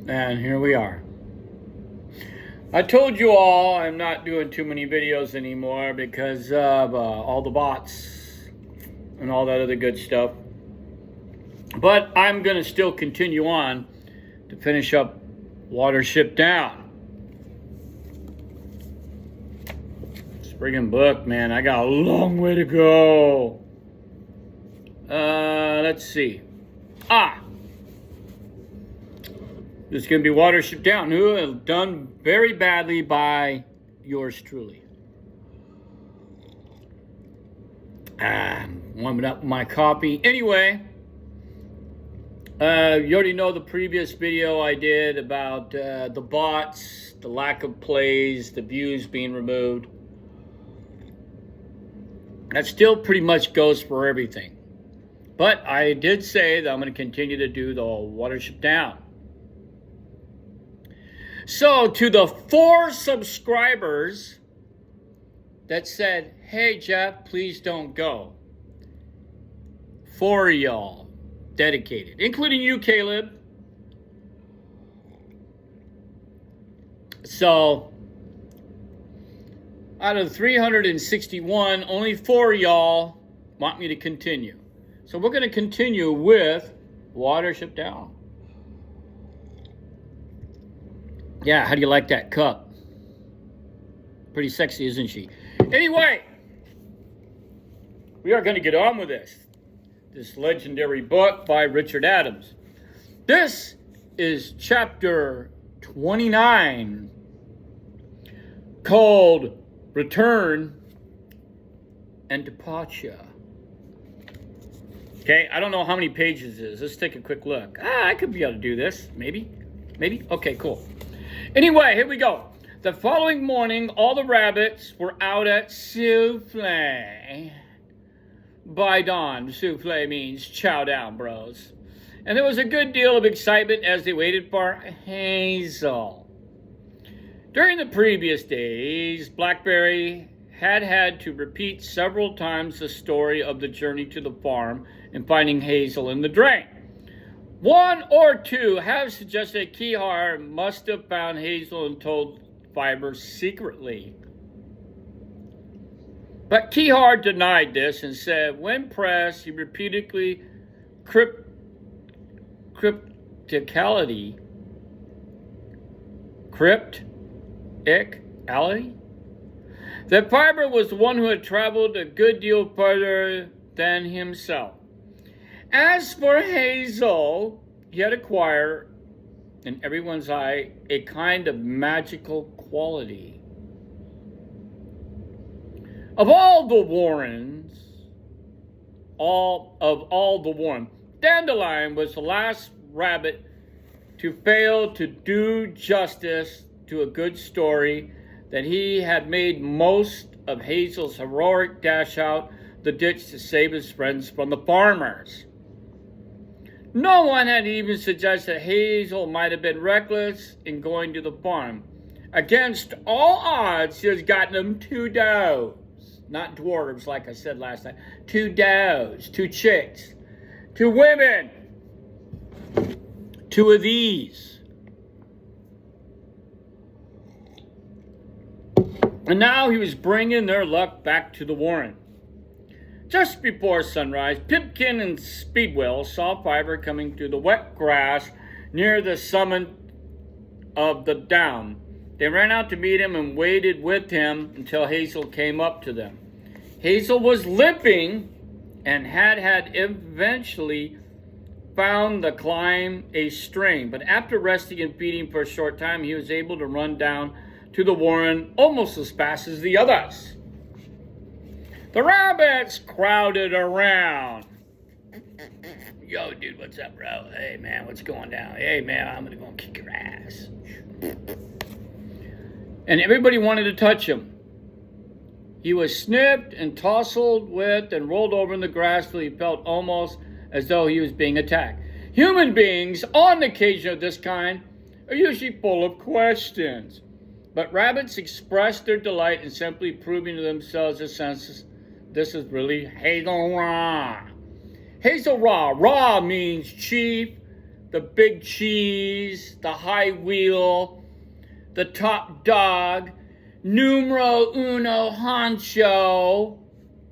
And here we are. I told you all I'm not doing too many videos anymore because of all the bots and all that other good stuff. But I'm going to still continue on to finish up Watership Down. Friggin' book, man. I got a long way to go. Let's see. This is going to be Watership Down. Who has done very badly by yours truly. Warming up my coffee. Anyway, you already know the previous video I did about the bots, the lack of plays, the views being removed. That still pretty much goes for everything. But I did say that I'm going to continue to do the Watership Down. So to the 4 subscribers that said, hey Jeff, please don't go. 4 of y'all dedicated, including you, Caleb. So out of 361, only 4 of y'all want me to continue. So we're going to continue with Watership Down. Yeah, how do you like that cup? Pretty sexy, isn't she? Anyway, we are going to get on with this legendary book by Richard Adams. This is chapter 29, called Return and Departure. Okay, I don't know how many pages it is. Let's take a quick look. I could be able to do this. Maybe? Okay, cool. Anyway, here we go. The following morning, all the rabbits were out at souffle. By dawn, souffle means chow down, bros. And there was a good deal of excitement as they waited for Hazel. During the previous days, Blackberry had to repeat several times the story of the journey to the farm and finding Hazel in the drain. 1 or 2 have suggested Kehar must have found Hazel and told Fiber secretly. But Kehar denied this and said when pressed, he repeatedly crypticality that Fiber was the one who had traveled a good deal further than himself. As for Hazel, he had acquired, in everyone's eye, a kind of magical quality. Of all the Warrens, Dandelion was the last rabbit to fail to do justice to a good story that he had made most of Hazel's heroic dash out the ditch to save his friends from the farmers. No one had even suggested Hazel might have been reckless in going to the farm. Against all odds, she has gotten them 2 does. Not dwarves, like I said last time. 2 does, 2 chicks, 2 women. 2 of these. And now he was bringing their luck back to the Warren. Just before sunrise, Pipkin and Speedwell saw Fiber coming through the wet grass near the summit of the down. They ran out to meet him and waited with him until Hazel came up to them. Hazel was limping and had eventually found the climb a strain, but after resting and feeding for a short time, he was able to run down to the Warren almost as fast as the others. The rabbits crowded around. Yo, dude, what's up, bro? Hey, man, what's going down? Hey, man, I'm going to go and kick your ass. And everybody wanted to touch him. He was snipped and tousled with and rolled over in the grass till he felt almost as though he was being attacked. Human beings, on occasion of this kind, are usually full of questions. But rabbits expressed their delight in simply proving to themselves their senses. This is really Hazel Raw. Hazel Raw. Raw means chief, the big cheese, the high wheel, the top dog, numero uno honcho.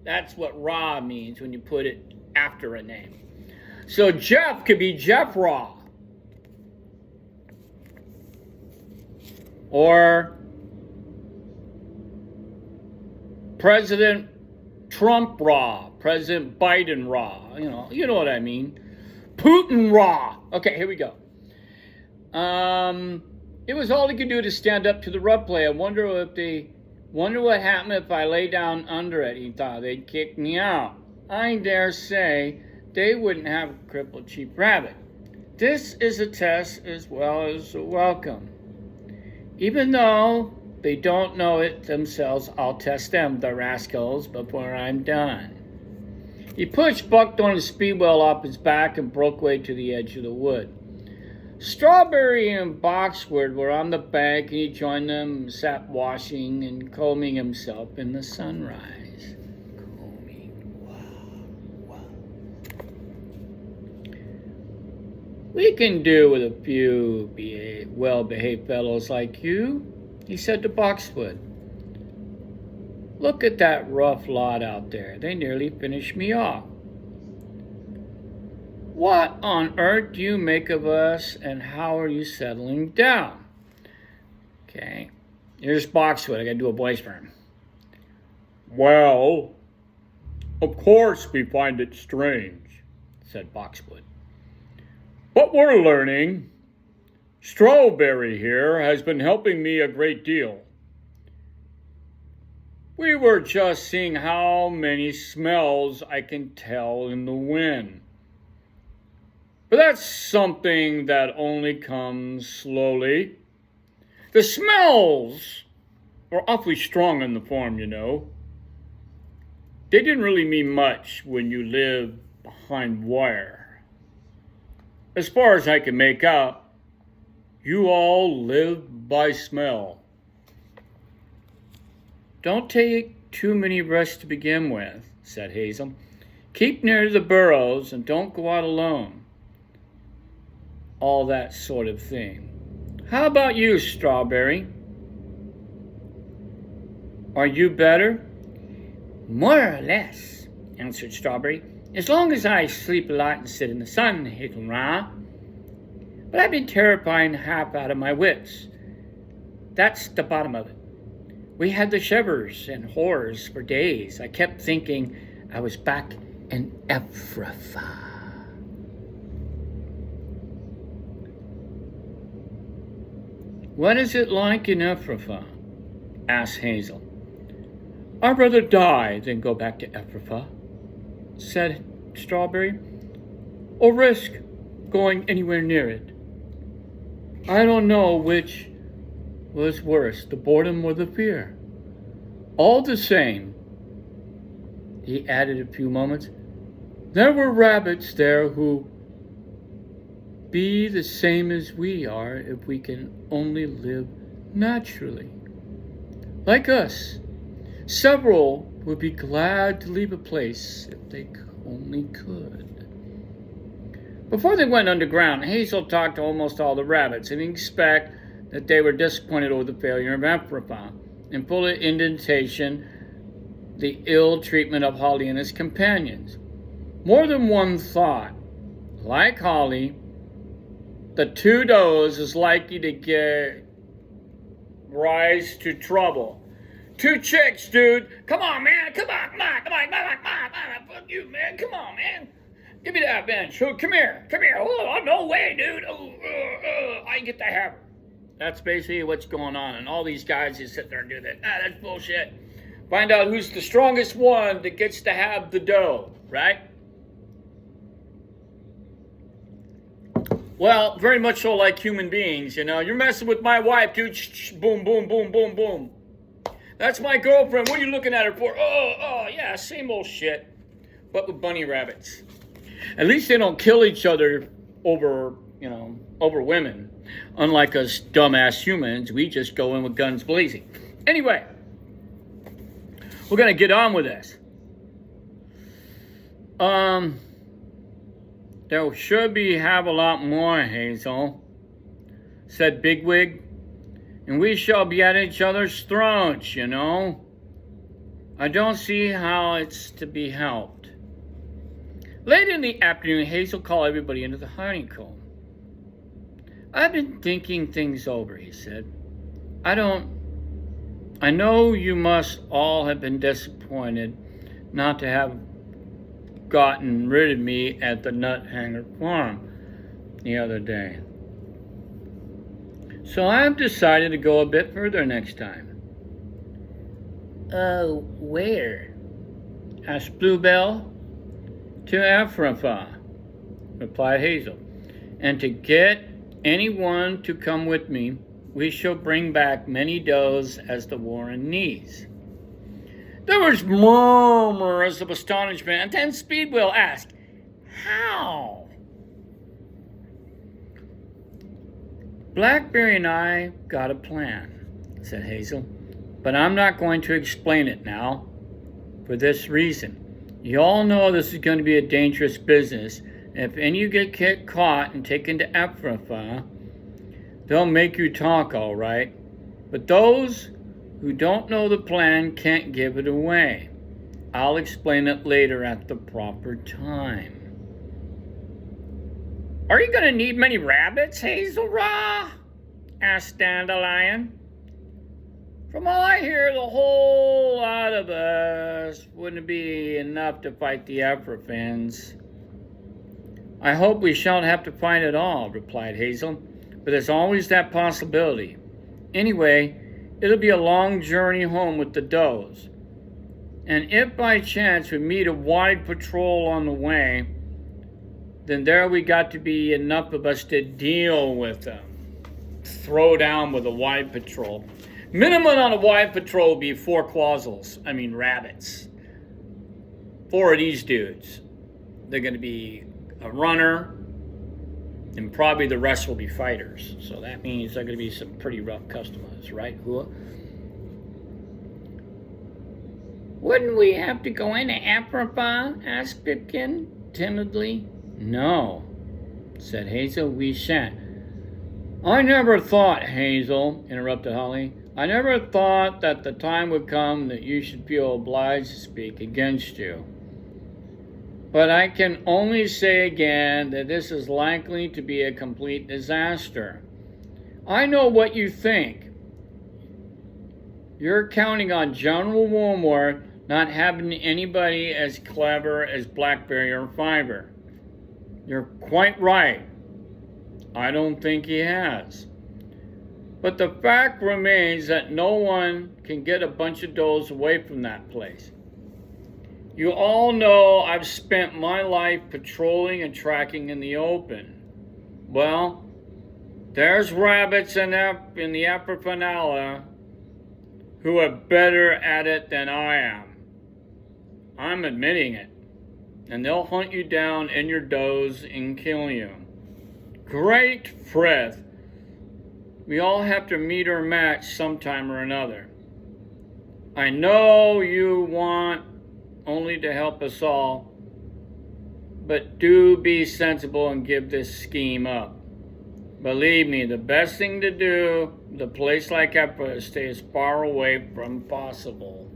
That's what Raw means when you put it after a name. So Jeff could be Jeff Raw. Or President Trump Raw, President Biden Raw, you know what I mean. Putin Raw. Okay, here we go. It was all he could do to stand up to the rough play. I wonder what happened if I lay down under it. He thought they'd kick me out. I dare say they wouldn't have a crippled cheap rabbit. This is a test as well as a welcome. Even though they don't know it themselves, I'll test them, the rascals, before I'm done. He pushed Buckthorn's speedwell off his back and broke away to the edge of the wood. Strawberry and Boxwood were on the bank, and he joined them and sat washing and combing himself in the sunrise. We can do with a few well-behaved fellows like you, he said to Boxwood. Look at that rough lot out there. They nearly finished me off. What on earth do you make of us, and how are you settling down? Okay, here's Boxwood. I gotta do a voice for him. Well, of course we find it strange, said Boxwood. But we're learning. Strawberry here has been helping me a great deal. We were just seeing how many smells I can tell in the wind. But that's something that only comes slowly. The smells are awfully strong in the farm, you know. They didn't really mean much when you live behind wire. As far as I can make out, you all live by smell. Don't take too many risks to begin with, said Hazel. Keep near the burrows and don't go out alone. All that sort of thing. How about you, Strawberry? Are you better? More or less, answered Strawberry. As long as I sleep a lot and sit in the sun, Hazel. But I've been terrifying half out of my wits. That's the bottom of it. We had the shivers and horrors for days. I kept thinking I was back in Ephrathah. What is it like in Ephrathah? Asked Hazel. I'd rather die than go back to Ephrathah, said Strawberry, or risk going anywhere near it. I don't know which was worse, the boredom or the fear. All the same, he added a few moments, there were rabbits there who be the same as we are if we can only live naturally. Like us, several would be glad to leave a place if they only could. Before they went underground, Hazel talked to almost all the rabbits, and he expected that they were disappointed over the failure of Ephrathah, and full of indignation the ill treatment of Holly and his companions. More than one thought, like Holly, the two does is likely to get rise to trouble. Two chicks, dude. Come on, man. Come on. Fuck you, man. Come on, man. Give me that bench. Oh, come here. Oh, no way, dude. I get to have her. That's basically what's going on. And all these guys just sit there and do that. That's bullshit. Find out who's the strongest one that gets to have the dough, right? Well, very much so like human beings, you know. You're messing with my wife, dude. Shh, boom, boom, boom, boom, boom. That's my girlfriend. What are you looking at her for? Oh, yeah, same old shit. But with bunny rabbits. At least they don't kill each other over women. Unlike us dumbass humans, we just go in with guns blazing. Anyway, we're going to get on with this. There should have a lot more, Hazel, said Bigwig, and we shall be at each other's throats, you know. I don't see how it's to be helped. Late in the afternoon, Hazel called everybody into the honeycomb. I've been thinking things over, he said. I know you must all have been disappointed not to have gotten rid of me at the nut hanger farm the other day. So I've decided to go a bit further next time. Where? Asked Bluebell. To Africa, replied Hazel. And to get anyone to come with me, we shall bring back many does as the warren needs. There was murmurs of astonishment, and then Speedwell asked, How? Blackberry and I got a plan, said Hazel, but I'm not going to explain it now for this reason. You all know this is going to be a dangerous business, and if any of you get caught and taken to Africa, they'll make you talk all right. But those who don't know the plan can't give it away. I'll explain it later at the proper time. Are you going to need many rabbits, Hazel Raw? Asked Dandelion. From all I hear, the whole lot of us wouldn't be enough to fight the Africans. I hope we shan't have to fight at all, replied Hazel, but there's always that possibility. Anyway, it'll be a long journey home with the does. And if by chance we meet a wide patrol on the way, then there we got to be enough of us to deal with them. Throw down with a wide patrol. Minimum on a wide patrol would be 4 rabbits. 4 of these dudes. They're going to be a runner, and probably the rest will be fighters. So that means they're going to be some pretty rough customers, right, Hua? Wouldn't we have to go into Africa? Asked Pipkin timidly. No, said Hazel, we shan't. I never thought, Hazel, interrupted Holly, I never thought that the time would come that you should feel obliged to speak against you. But I can only say again that this is likely to be a complete disaster. I know what you think. You're counting on General Woundwort not having anybody as clever as Blackberry or Fiber. You're quite right. I don't think he has. But the fact remains that no one can get a bunch of does away from that place. You all know I've spent my life patrolling and tracking in the open. Well, there's rabbits in the upper finale who are better at it than I am. I'm admitting it. And they'll hunt you down in your does and kill you. Great Frith. We all have to meet our match sometime or another. I know you want only to help us all, but do be sensible and give this scheme up. Believe me, the best thing to do with a place like Epra is stay as far away from possible.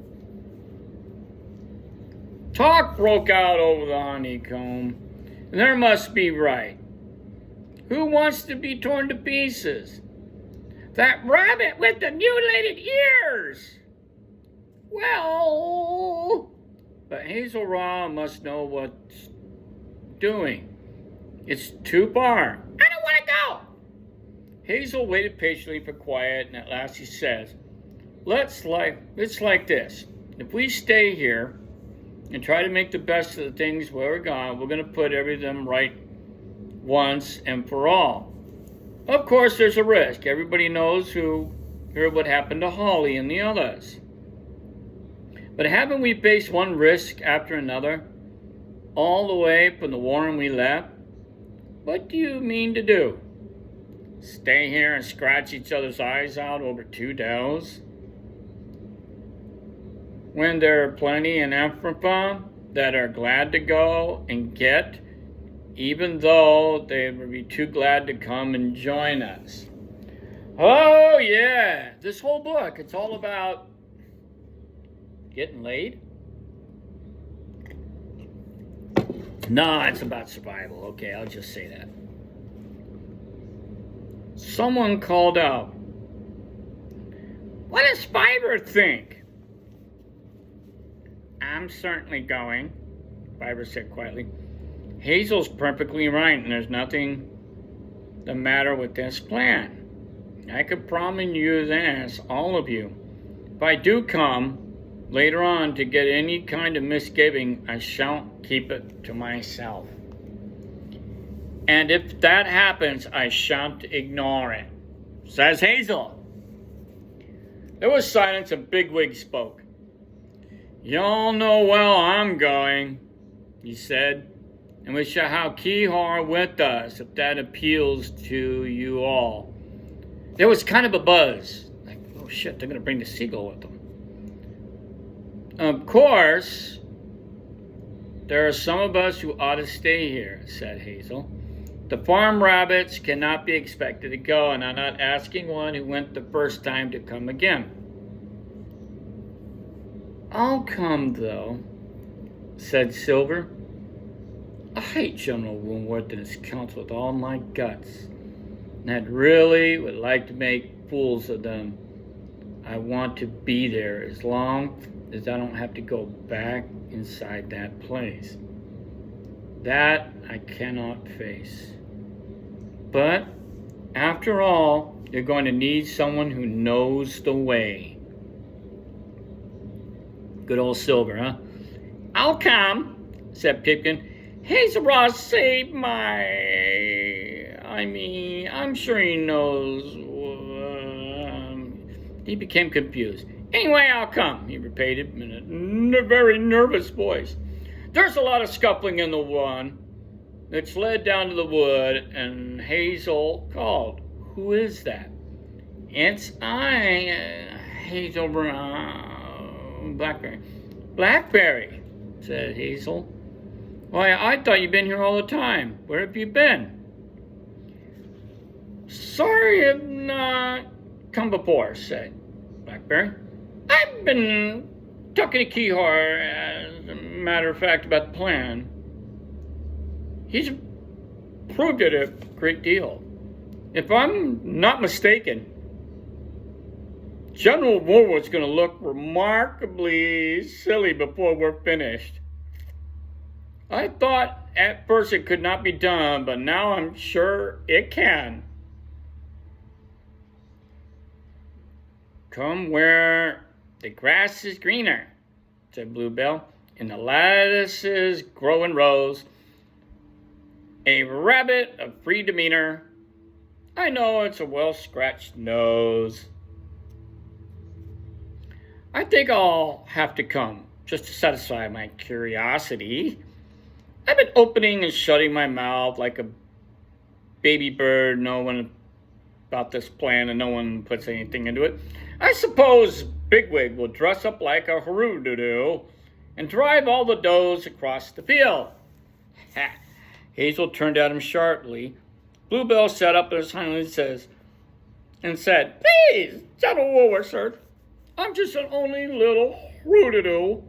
Talk broke out over the honeycomb, and there must be right. Who wants to be torn to pieces? That rabbit with the mutilated ears! Well, but Hazel Raw must know what's doing. It's too far. I don't want to go! Hazel waited patiently for quiet, and at last he says, It's like this. If we stay here and try to make the best of the things where we're gone, we're going to put everything right once and for all. Of course, there's a risk. Everybody knows heard what happened to Holly and the others. But haven't we faced one risk after another, all the way from the warren we left? What do you mean to do? Stay here and scratch each other's eyes out over 2 does? When there are plenty in Africa that are glad to go and get even though they would be too glad to come and join us. Oh, yeah, this whole book, it's all about getting laid? No, it's about survival. Okay, I'll just say that. Someone called out, "What does Fiber think?" "I'm certainly going," Fiber said quietly. "Hazel's perfectly right, and there's nothing the matter with this plan. I could promise you this, all of you. If I do come later on to get any kind of misgiving, I shan't keep it to myself. And if that happens, I shan't ignore it," says Hazel. There was silence and Bigwig spoke. "Y'all know well I'm going," he said, "and we shall have Kihar with us if that appeals to you all." There was kind of a buzz. Like, oh shit, they're going to bring the seagull with them. "Of course, there are some of us who ought to stay here," said Hazel. "The farm rabbits cannot be expected to go, and I'm not asking one who went the first time to come again." "I'll come, though," said Silver. "I hate General Woundwort and his council with all my guts, and I really would like to make fools of them. I want to be there as long as I don't have to go back inside that place. That I cannot face. But after all, you're going to need someone who knows the way." Good old Silver, huh? "I'll come," said Pipkin. "Hazel Ross saved I'm sure he knows." He became confused. "Anyway, I'll come," he repeated in a very nervous voice. There's a lot of scuffling in the one that's led down to the wood, and Hazel called, "Who is that?" "It's I, Hazel Blackberry." "Blackberry," said Hazel. "Why, I thought you'd been here all the time. Where have you been?" "Sorry I've not come before," said Blackberry. "I've been talking to Kihar, as a matter of fact, about the plan. He's improved it a great deal. If I'm not mistaken, General Woundwort's going to look remarkably silly before we're finished. I thought at first it could not be done, but now I'm sure it can." "Come where the grass is greener," said Bluebell, "and the lettuces grow in rows. A rabbit of free demeanor. I know it's a well-scratched nose. I think I'll have to come, just to satisfy my curiosity. I've been opening and shutting my mouth like a baby bird, knowing about this plan, and no one puts anything into it. I suppose Bigwig will dress up like a hoodoo and drive all the does across the field." Ha! Hazel turned at him sharply. Bluebell sat up in his hind legs and said, "Please, General Woundwort, sir, I'm just an only little hoodoo.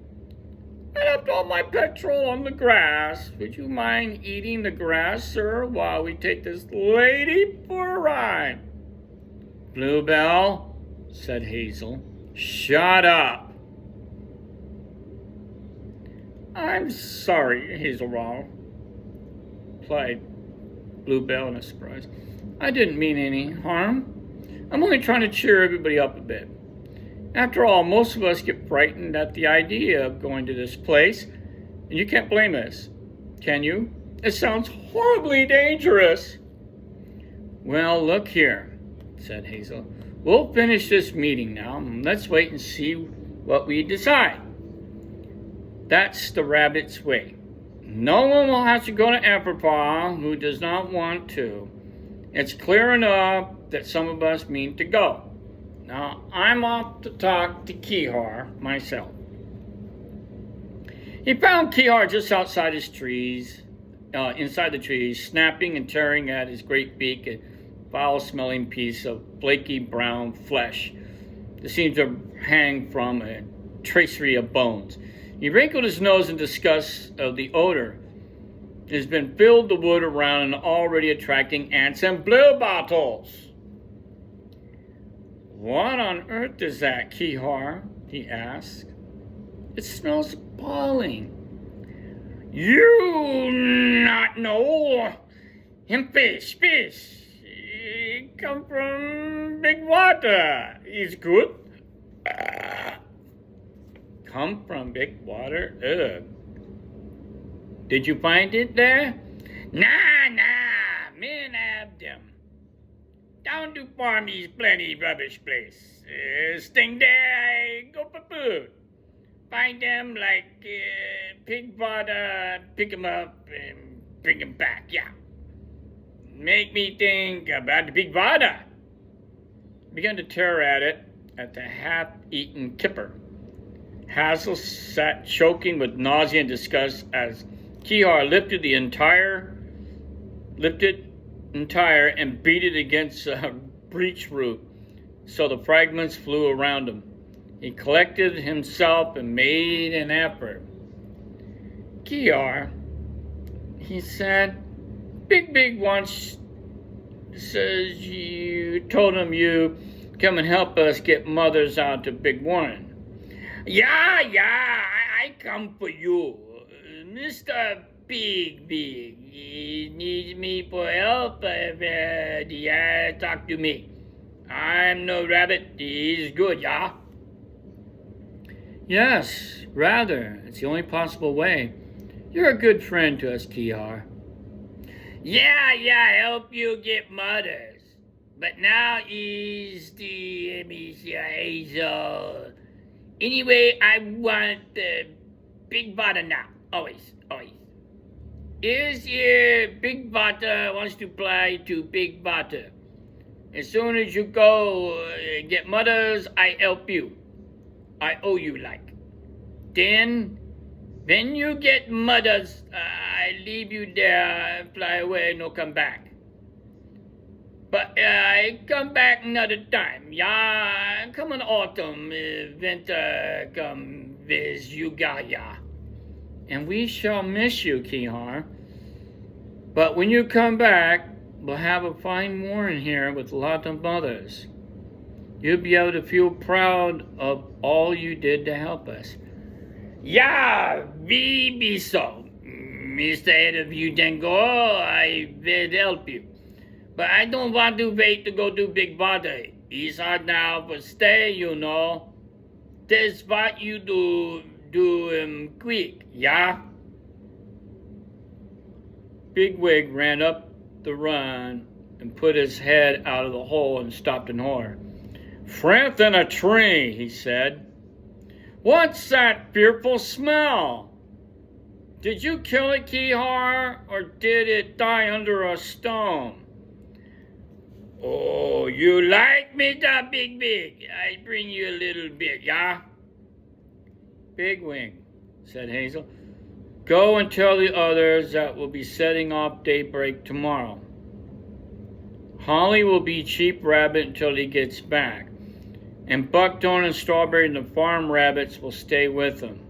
I left all my petrol on the grass. Would you mind eating the grass, sir, while we take this lady for a ride?" "Bluebell," said Hazel, "shut up." "I'm sorry, Hazel Raw," replied Bluebell in a surprise. "I didn't mean any harm. I'm only trying to cheer everybody up a bit. After all, most of us get frightened at the idea of going to this place, and you can't blame us, can you? It sounds horribly dangerous." "Well, look here," said Hazel. "We'll finish this meeting now, and let's wait and see what we decide. That's the rabbit's way. No one will have to go to Everpaw who does not want to. It's clear enough that some of us mean to go. Now, I'm off to talk to Kihar myself." He found Kihar just outside his trees inside the tree, snapping and tearing at his great beak, a foul-smelling piece of flaky brown flesh that seemed to hang from a tracery of bones. He wrinkled his nose in disgust of the odor. It has been filled the wood around and already attracting ants and bluebottles. What on earth is that, Kihar? He asked. It smells appalling. You not know. Him fish. He come from big water. He's good. Come from big water? Ugh. Did you find it there? Nah, men have them. Down to Farmy's plenty rubbish place. Sting there, I go for food. Find them like pig water, pick them up and bring them back, yeah. Make me think about the big water. Began to tear at it, at the half-eaten kipper. Hazel sat choking with nausea and disgust as Kihar lifted entire and beat it against a breech root so the fragments flew around him. He collected himself and made an effort. Kihar, he said, Big once says you told him you come and help us get mothers out to Big Warren. Yeah, I come for you. Mr. Big. He needs me for help. Talk to me. I'm no rabbit. He's good, yeah? Yes, rather. It's the only possible way. You're a good friend to us, Kihar. Yeah, help you get mothers. But now he's Hazel. Anyway, I want the big bottle now. Always. Here's your big bottle wants to apply to big bottle. As soon as you go get mothers, I help you. I owe you like. Then you get mothers, I leave you there, fly away, no come back. But I come back another time. Yeah, come in autumn, winter, come visit you, yeah. And we shall miss you, Kihar. But when you come back, we'll have a fine warren here with lots of mothers. You'll be able to feel proud of all you did to help us. Yeah, we be so. Instead of you then go, I will help you. But I don't want to wait to go to Big Brother. He's hard now, but stay, you know. This what you do quick, yeah? Bigwig ran up the run and put his head out of the hole and stopped in horror. Friend in a tree, he said. What's that fearful smell? Did you kill it, Kihar, or did it die under a stone? Oh, you like me, da big? I bring you a little bit, yeah? Bigwig, said Hazel. Go and tell the others that we'll be setting off daybreak tomorrow. Holly will be Cheap Rabbit until he gets back, and Buckthorn and Strawberry and the farm rabbits will stay with him.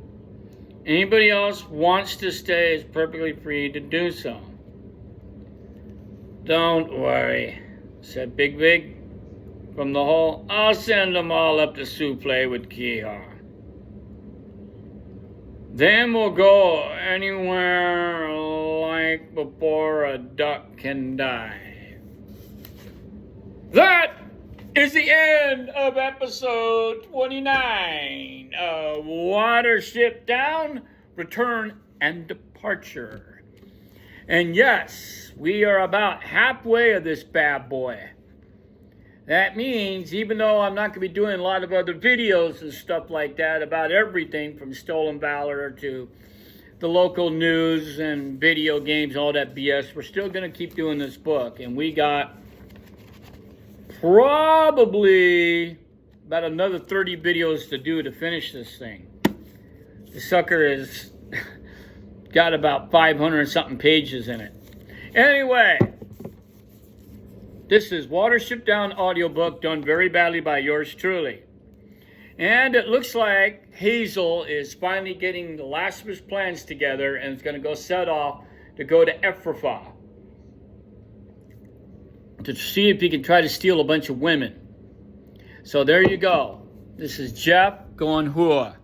Anybody else wants to stay is perfectly free to do so. Don't worry, said Bigwig from the hole. I'll send them all up to Souffle with Kihar. Then we'll go anywhere like before a duck can die. That is the end of episode 29 of Watership Down, Return and Departure. And yes, we are about halfway of this bad boy. That means, even though I'm not going to be doing a lot of other videos and stuff like that about everything from Stolen Valor to the local news and video games, all that BS, we're still going to keep doing this book. And we got probably about another 30 videos to do to finish this thing. The sucker is got about 500 something pages in it. Anyway, this is Watership Down audiobook done very badly by yours truly. And it looks like Hazel is finally getting the last of his plans together and is going to go set off to go to Ephrathah to see if he can try to steal a bunch of women. So there you go. This is Jeff going hooah.